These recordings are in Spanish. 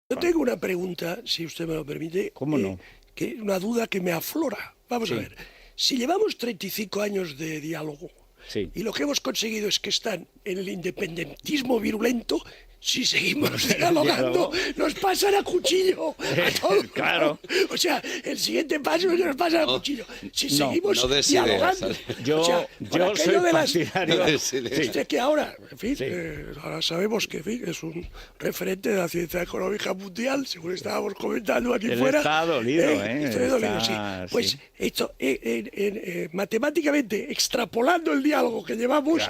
Yo tengo una pregunta, si usted me lo permite. ¿Cómo no? Una duda que me aflora. Vamos a ver. Si llevamos 35 años de diálogo y lo que hemos conseguido es que están en el independentismo virulento, si seguimos dialogando, nos pasan a cuchillo a todos. Claro. O sea, el siguiente paso es que nos pasan a cuchillo. Si seguimos dialogando. Yo soy partidario Usted que ahora, en fin, ahora sabemos que es un referente de la ciencia económica mundial, según estábamos comentando aquí fuera. Está dolido, Estoy dolido, sí. Pues esto, matemáticamente, extrapolando el diálogo que llevamos,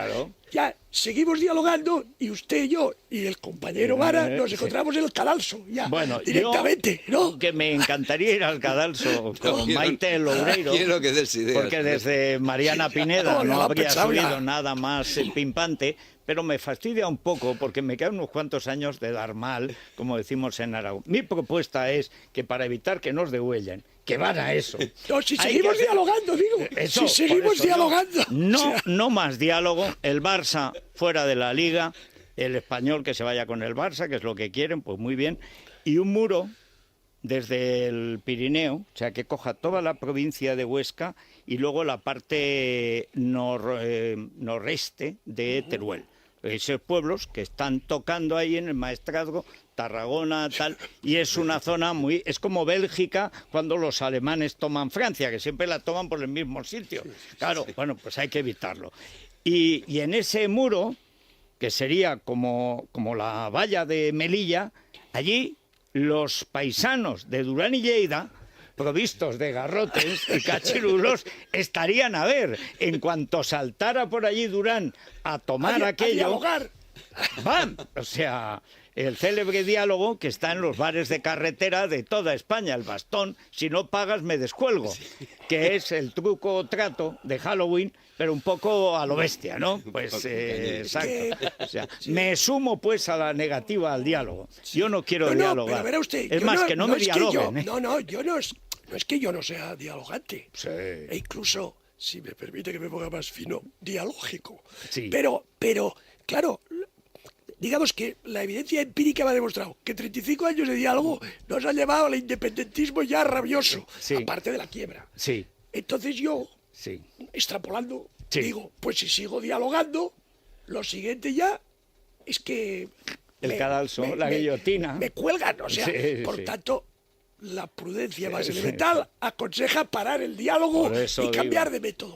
ya seguimos dialogando y usted y yo y el compañero Vara nos encontramos en el cadalso, ya, directamente, ¿no? Que me encantaría ir al cadalso con Maite Loureiro, porque desde Mariana Pineda no habría subido nada más pimpante, pero me fastidia un poco porque me quedan unos cuantos años de dar mal, como decimos en Aragón. Mi propuesta es que para evitar que nos degüellen, que van a eso. No, si seguimos dialogando, digo. Si seguimos dialogando. No más diálogo. El Barça fuera de la Liga, el Español que se vaya con el Barça, que es lo que quieren, pues muy bien. Y un muro desde el Pirineo, o sea, que coja toda la provincia de Huesca y luego la parte noreste de Teruel. Esos pueblos que están tocando ahí en el Maestrazgo, Tarragona, tal, y es una zona muy... Es como Bélgica cuando los alemanes toman Francia, que siempre la toman por el mismo sitio. Claro, bueno, pues hay que evitarlo. Y en ese muro, que sería como la valla de Melilla, allí los paisanos de Durán y Lleida, provistos de garrotes y cachirulos, estarían a ver. En cuanto saltara por allí Durán a tomar aquello... ¡Bam! O sea, el célebre diálogo que está en los bares de carretera de toda España, el bastón, si no pagas me descuelgo, que es el truco o trato de Halloween, pero un poco a lo bestia, ¿no? Pues exacto. O sea, me sumo pues a la negativa al diálogo. Yo no quiero dialogar. Pero usted, es más, que no me dialoguen. No es que yo no sea dialogante. Sí. E incluso, si me permite que me ponga más fino, dialógico. Sí. Pero, claro, digamos que la evidencia empírica me ha demostrado que 35 años de diálogo nos han llevado al independentismo ya rabioso, aparte de la quiebra. Sí. Entonces yo, extrapolando, digo, pues si sigo dialogando, lo siguiente ya es que... El cadalso, la guillotina. Me cuelgan, o sea, por tanto... La prudencia más elemental aconseja parar el diálogo y cambiar de método.